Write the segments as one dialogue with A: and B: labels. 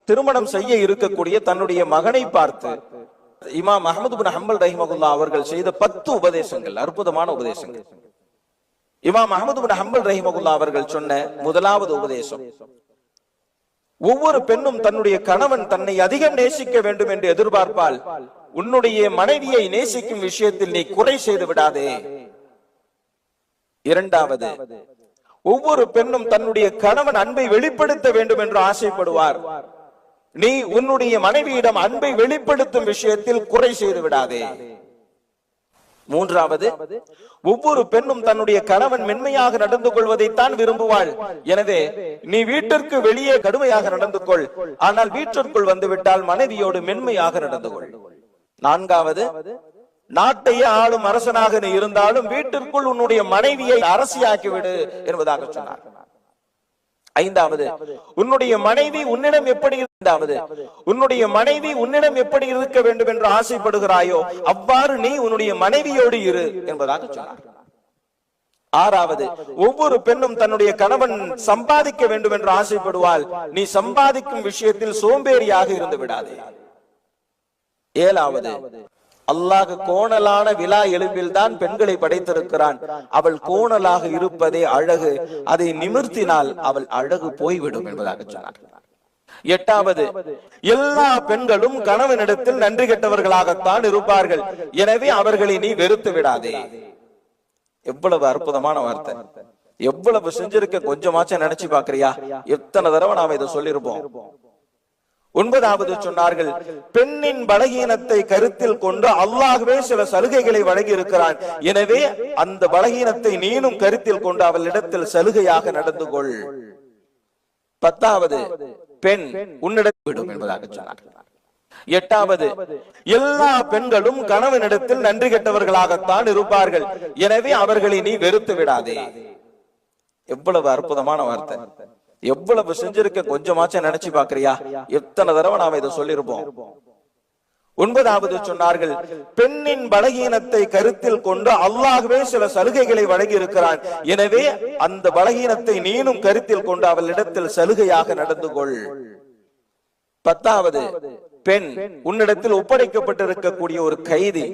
A: திருமணம் செய்ய இருக்கக்கூடிய தன்னுடைய மகனை பார்த்து இமாம் அஹ்மது பின் ஹம்பல் ரஹிமஹுல்லாஹ் அவர்கள் செய்த 10 உபதேசங்கள், அற்புதமான உபதேசங்கள். இமாம் அஹ்மது பின் ஹம்பல் ரஹிமஹுல்லாஹ் அவர்கள் சொன்ன முதலாவது உபதேசம், ஒவ்வொரு பெண்ணும் தன்னுடைய கணவன் தன்னை அதிகம் நேசிக்க வேண்டும் என்று எதிர்பார்ப்பால் உன்னுடைய மனைவியை நேசிக்கும் விஷயத்தில் நீ குறை செய்து விடாதே. இரண்டாவது, ஒவ்வொரு பெண்ணும் தன்னுடைய கணவன் அன்பை வெளிப்படுத்த வேண்டும் என்று ஆசைப்படுவார், நீ உன்னுடைய மனைவியிடம் அன்பை வெளிப்படுத்தும் விஷயத்தில் குறை செய்து விடாதே. மூன்றாவது, ஒவ்வொரு பெண்ணும் தன்னுடைய கணவன் மென்மையாக நடந்து கொள்வதைத்தான் விரும்புவாள், எனவே நீ வீட்டிற்கு வெளியே கடுமையாக நடந்து கொள், ஆனால் வீட்டிற்குள் வந்துவிட்டால் மனைவியோடு மென்மையாக நடந்து கொள். நான்காவது, நாட்டையே ஆளும் அரசனாக நீ இருந்தாலும் வீட்டிற்குள் உன்னுடைய மனைவியை அரசியாக்கிவிடு என்பதாக சொன்னார். ஐந்தாவது, உன்னுடைய மனைவி உன்னிடம் எப்படி இருக்க வேண்டும் என்று ஆசைப்படுகிறாயோ அவ்வாறு நீ உன்னுடைய மனைவியோடு இரு என்பதாக சொன்னார். ஆறாவது, ஒவ்வொரு பெண்ணும் தன்னுடைய கணவன் சம்பாதிக்க வேண்டும் என்று ஆசைப்படுவாள், நீ சம்பாதிக்கும் விஷயத்தில் சோம்பேறியாக இருந்து விடாதே. ஏழாவது, அல்லாஹ் கோணலான விலா எலும்பில் தான் பெண்களை படைத்திருக்கிறான், அவள் கோணலாக இருப்பதே அழகு, அதை நிமிர்த்தினால் அவள் அழகு போய்விடும் என்பதாக சொன்னார். எட்டாவது, எல்லா பெண்களும் கணவனிடத்தில் நன்றி கெட்டவர்களாகத்தான் இருப்பார்கள், எனவே அவர்களை நீ வெறுத்து விடாதே. எவ்வளவு அற்புதமான வார்த்தை, எவ்வளவு செஞ்சிருக்க கொஞ்சமாச்சும் நினைச்சு பாக்குறியா? எத்தனை தடவை நாம இதை சொல்லிருப்போம். ஒன்பதாவது சொன்னார்கள், பெண்ணின் பலகீனத்தை கருத்தில் கொண்டு அல்லாஹ்வே சில சலுகைகளை வழங்கி இருக்கிறான், எனவே அந்த பலகீனத்தை நீனும் கருத்தில் கொண்டு அவளிடத்தில் சலுகையாக நடந்து கொள். பத்தாவது, பெண் உன்னிடத்தில் விடும் என்பதாக சொன்னார். எட்டாவது, எல்லா பெண்களும் கணவனிடத்தில் நன்றி கெட்டவர்களாகத்தான் இருப்பார்கள், எனவே அவர்களை நீ வெறுத்து விடாதே. எவ்வளவு அற்புதமான வார்த்தை, எவ்வளவு செஞ்சிருக்க கொஞ்சமாச்சும் நினைச்சு பாக்குறியா? எத்தனை தடவை நாம இதை சொல்லிருப்போம். ஒன்பதாவது சொன்னார்கள், பெண்ணின் பலகீனத்தை கருத்தில் கொண்டு அல்லாஹ்வே சில சலுகைகளை வழங்கி இருக்கிறான், எனவே அந்த பலகீனத்தை நீனும் கருத்தில் கொண்டு அவளிடத்தில் சலுகையாக நடந்து கொள். பத்தாவது, பெண் உன்னிடத்தில் ஒப்படைக்கப்பட்டிருக்கக்கூடிய ஒரு கைதி,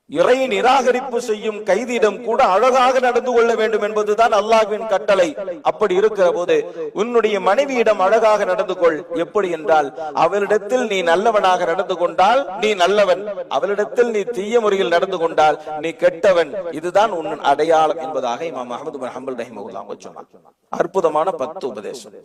A: இறை நிராகரிப்பு செய்யும் கைதியிடம் கூட அழகாக நடந்து கொள்ள வேண்டும் என்பதுதான் அல்லாஹ்வின் கட்டளை. அப்படி இருக்கிற போது உன்னுடைய மனைவியிடம் அழகாக நடந்து கொள். எப்படி என்றால், அவளிடத்தில் நீ நல்லவனாக நடந்து கொண்டால் நீ நல்லவன், அவளிடத்தில் நீ தீய முறையில் நடந்து கொண்டால் நீ கெட்டவன், இதுதான் உன் அடையாளம் என்பதாக இமாம் அஹ்மது பின் ஹம்பல் ரஹிமஹுல்லாஹ் சொன்னார். அற்புதமான 10 உபதேசம்.